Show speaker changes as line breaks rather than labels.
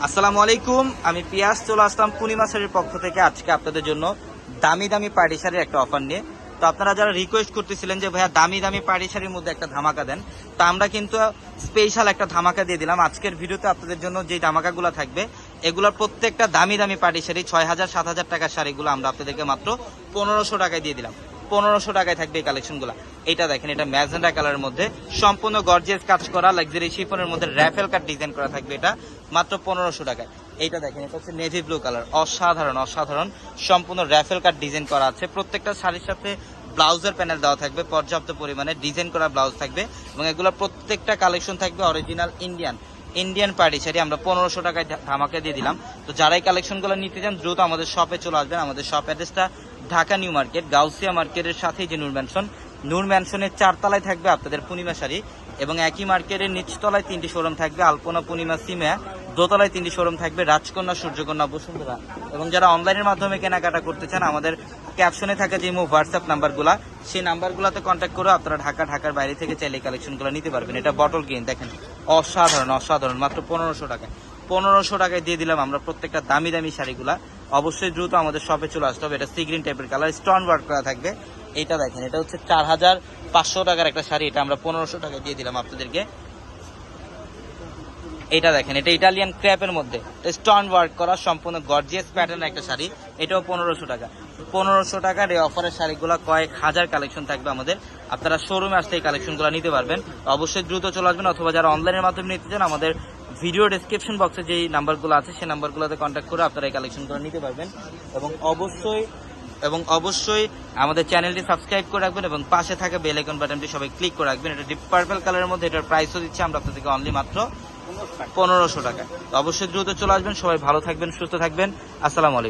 আসসালামু আলাইকুম, আমি পিয়াস চলে আসলাম পূর্ণিমা শাড়ির পক্ষ থেকে আজকে আপনাদের জন্য দামি দামি পার্টি শাড়ির একটা অফার নিয়ে। তো আপনারা যারা রিকোয়েস্ট করতেছিলেন যে ভাইয়া দামি দামি পার্টি শাড়ির মধ্যে একটা ধামাকা দেন, তো আমরা কিন্তু স্পেশাল একটা ধামাকা দিয়ে দিলাম। আজকের ভিডিওতে আপনাদের জন্য যে ধামাকাগুলো থাকবে এগুলোর প্রত্যেকটা দামি দামি পার্টি শাড়ি 6,000-7,000 টাকার শাড়িগুলো আমরা আপনাদেরকে মাত্র 1500 টাকায় দিয়ে দিলাম। 1500 টাকায় থাকবে এই কালেকশনগুলো। এটা দেখেন, এটা ম্যাজেন্ডা কালারের মধ্যে সম্পূর্ণ গর্জিয়াস কাজ করা লাক্সারি শিফনের মধ্যে র্যাফেল কাট ডিজাইন করা থাকবে, এটা মাত্র 1500 টাকায়। এইটা দেখেন, এটা হচ্ছে নেভি ব্লু কালার, অসাধারণ অসাধারণ সম্পূর্ণ র্যাফেল কাট ডিজাইন করা আছে। প্রত্যেকটা শাড়ির সাথে ব্লাউজের প্যানেল দেওয়া থাকবে, পর্যাপ্ত পরিমাণে ডিজাইন করা ব্লাউজ থাকবে এবং এগুলো প্রত্যেকটা কালেকশন থাকবে অরিজিনাল ইন্ডিয়ান পার্টি শাড়ি। আমরা 1500 টাকায় ধামাকা দিয়ে দিলাম। তো যারা এই কালেকশনগুলো নিতে চান দ্রুত আমাদের শপে চলে আসবেন। আমাদের শপ অ্যাড্রেসটা ঢাকা নিউ মার্কেট, গাউসিয়া মার্কেটের সাথেই যে নূর ম্যানশনের 4 তলায় থাকবে আপনাদের পূর্ণিমা শাড়ি এবং একই মার্কেটের নিচতলায় 3টি শোরুম থাকবে, আলপনা, পূর্ণিমা, সিমা। দোতলায় 3টি শোরুম থাকবে, রাজকন্যা, সূর্যকন্যা, বসুন্ধরা। এবং যারা অনলাইনের মাধ্যমে কেনাকাটা করতে চান আমাদের ক্যাপশনে থাকা যে হোয়াটসঅ্যাপ নাম্বারগুলো, সেই নাম্বারগুলোতে কন্ট্যাক্ট করে আপনারা ঢাকার বাইরে থেকে চাইলে কালেকশনগুলো নিতে পারবেন। এটা বটল গ্রিন দেখেন, অসাধারণ অসাধারণ, মাত্র 1500 টাকায়। 1500 টাকায় দিয়ে দিলাম আমরা প্রত্যেকটা দামি দামি শাড়িগুলা। অবশ্যই দ্রুত আমাদের শপে চলে আসতে হবে। এটা সি গ্রিন টাইপের কালার, স্টোন ওয়ার্ক করা থাকবে। এইটা দেখেন, এটা হচ্ছে 4500 টাকার একটা শাড়ি, এটা আমরা 1500 টাকায় দিয়ে দিলাম আপনাদেরকে। এটা দেখেন, এটা ইটালিয়ান ক্র্যাপের মধ্যে স্টোন ওয়ার্ক করা সম্পূর্ণ গর্জিয়াস প্যাটার্নের একটা শাড়ি, এটাও 1500 টাকা। 1500 টাকার এই অফারের শাড়িগুলো কয়েক হাজার কালেকশন থাকবে আমাদের। আপনারা শোরুমে আসতে এই কালেকশনগুলো নিতে পারবেন। অবশ্যই দ্রুত চলে আসবেন, অথবা যারা অনলাইনের মাধ্যমে নিতে চান আমাদের ভিডিও ডেসক্রিপশন বক্সে যেই নাম্বারগুলো আছে সেই নাম্বারগুলোতে কন্ট্যাক্ট করে আপনারা এই কালেকশনগুলো নিতে পারবেন। এবং অবশ্যই আমাদের চ্যানেলটি সাবস্ক্রাইব করে রাখবেন এবং পাশে থাকা বেল আইকন বাটনটি সবাই ক্লিক করে রাখবেন। এটা ডিপ পার্পল কালারের মধ্যে, এটার প্রাইসও দিচ্ছি আমরা আপনাদেরকে অনলি মাত্র 1500 টাকা। তো অবশ্যই দ্রুত চলে আসবেন। সবাই ভালো থাকবেন, সুস্থ থাকবেন। আসসালামু আলাইকুম।